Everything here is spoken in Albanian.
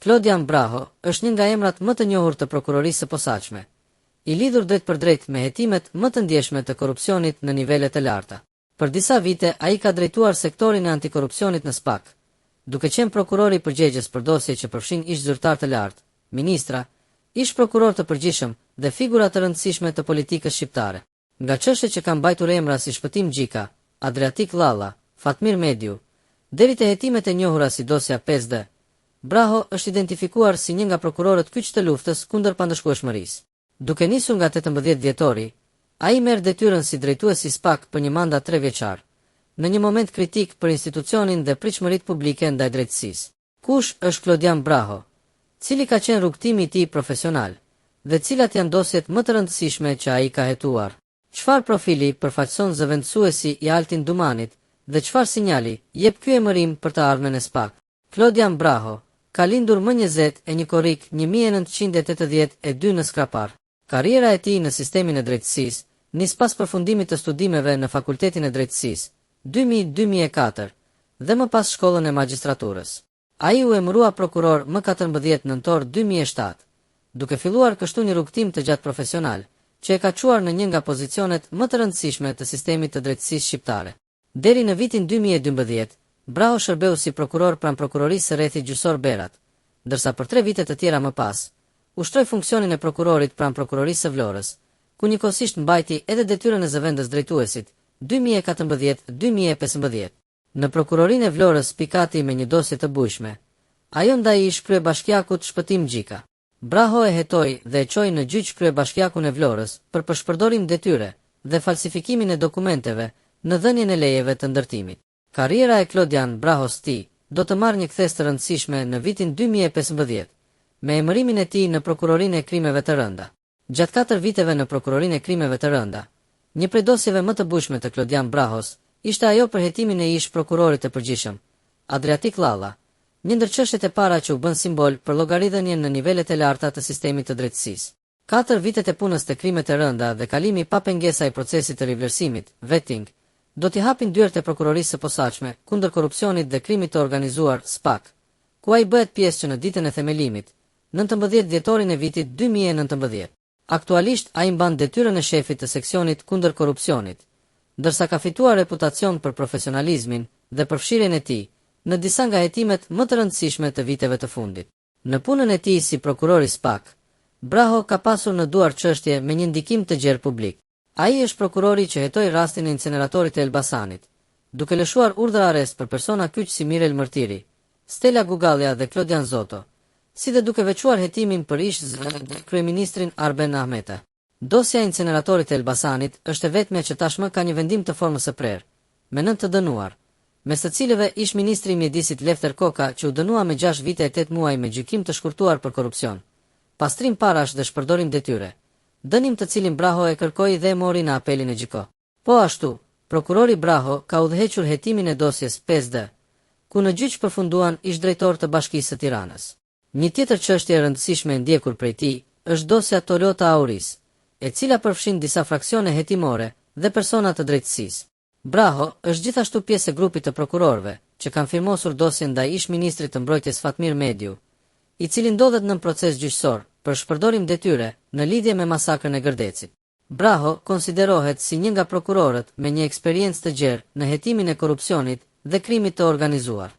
Klodian Braho është një nga emrat më të njohur të prokurorisë së posaçme, i lidhur drejt për drejt me hetimet më të ndjeshme të korrupsionit në nivele të larta. Për disa vite ai ka drejtuar sektorin e antikorrupsionit në SPAK, duke qenë prokurori përgjegjës për dosje që përfshin ish zyrtar të lartë, ministra, ish prokuror të përgjithshëm dhe figura të rëndësishme të politikës shqiptare. Nga çështjet që kanë mbajtur emra si Shpëtim Gjika, Adriatik Llalla, Fatmir Mediu, deri te hetimet e njohura si dosja 5D, Braho është identifikuar si një nga prokurorët kyç të luftës kundër pandëshkueshmërisë. Duke nisur nga 18 vjetori, ai merr detyrën si drejtues i SPAK për një mandat 3 vjeçar, në një moment kritik për institucionin dhe pritshmëritë publike ndaj drejtësisë. Kush është Klodian Braho? Cili ka qenë rrugtimi i tij profesional dhe cilat janë dosjet më të rëndësishme që ai ka hetuar? Çfarë profili përfaqëson zëvendësuesi i Altin Dumanit dhe çfarë sinjali jep ky emërim për të ardhmen e SPAK? Klodian Braho ka lindur më 20 e një korrik 1982 në Skrapar. Karriera e tij në sistemin e drejtësisë nis pas përfundimit të studimeve në Fakultetin e Drejtësisë 2000-2004 dhe më pas shkollën e magjistraturës. Ai u emërua prokuror më 14 nëntor 2007, duke filluar kështu një rrugtim të gjatë profesional, që e ka çuar në një nga pozicionet më të rëndësishme të sistemit të drejtësisë shqiptare. Deri në vitin 2012, Braho shërbeu si prokuror pranë prokurorisë së rrethit gjyqësor Berat, ndërsa për 3 vite të tjera më pas, ushtroi funksionin e prokurorit pranë prokurorisë së Vlorës, ku njëkohësisht mbajti edhe detyrën e zëvendës drejtuesit 2014-2015. Në prokurorinë e Vlorës pikati me një dosje të bujshme. Ajo ndaj ish kryebashkiakut Shpëtim Gjika. Braho e hetoi dhe e çoi në gjyq kryebashkiakun e Vlorës për përshpërdorim detyre dhe falsifikimin e dokumenteve në dhënien e lejeve të ndërtimit. Karriera e Klodian Brahos do të marrë një kthes të rëndësishme në vitin 2015, me emërimin e tij në prokurorinë e krimeve të rënda. Gjatë 4 viteve në prokurorinë e krimeve të rënda, një prej dosjeve më të bujshme të Klodian Brahos ishte ajo për hetimin e ish prokurorit të përgjithshëm, Adriatik Llalla, një ndër çështjet e para që u bën simbol për llogaridhënien në nivelet e larta të sistemit të drejtësisë. 4 vitet e punës të krimet e rënda dhe kalimi pa pengesa i procesit të rivlerësimit, vetting, do t'i hapin dyert e prokurorisë së posaçme kundër korrupsionit dhe krimit të organizuar SPAK, ku ai bëhet pjesë që në ditën e themelimit, 19 dhjetorin e vitit 2019. Aktualisht ai mban detyrën e shefit të seksionit kundër korrupsionit, ndërsa ka fituar reputacion për profesionalizmin dhe përfshirjen e tij në disa nga hetimet më të rëndësishme të viteve të fundit. Në punën e tij si prokuror i SPAK, Braho ka pasur në duar çështje me një ndikim të gjerë publik. Ai është prokurori që hetoi rastin e inceneratorit të Elbasanit, duke lëshuar urdhër arrest për persona kyç si Mirel Mërtiri, Stella Gugallia dhe Klodian Zoto, si dhe duke veçuar hetimin për ish kryeministrin Arben Ahmeta. Dosja e inceneratorit të Elbasanit është e vetmja që tashmë ka një vendim të formës së prerë, me 9 të dënuar, mes të cilëve ish ministri i mjedisit Lefter Koka që u dënua me 6 vite e 8 muaj me gjykim të shkurtuar për korrupsion, pastrim parash dhe shpërdorim detyre. Dënim të cilin Braho e kërkoi dhe mori në apelin e gjiko. Po ashtu, prokurori Braho ka udhëhequr hetimin e dosjes 5D, ku në gjyq përfunduan ish drejtor të Bashkisë së Tiranës. Një tjetër çështje e rëndësishme e ndjekur prej tij është dosja Toyota Auris, e cila përfshin disa fraksione hetimore dhe persona të drejtësisë. Braho është gjithashtu pjesë e grupit të prokurorëve që kanë firmosur dosjen ndaj ish ministrit të mbrojtjes Fatmir Mediu, i cili ndodhet në proces gjyqësor për shpërdorim detyre në lidhje me masakrën e Gërdecit. Braho konsiderohet si një nga prokurorët me një eksperiencë të gjerë në hetimin e korrupsionit dhe krimit të organizuar.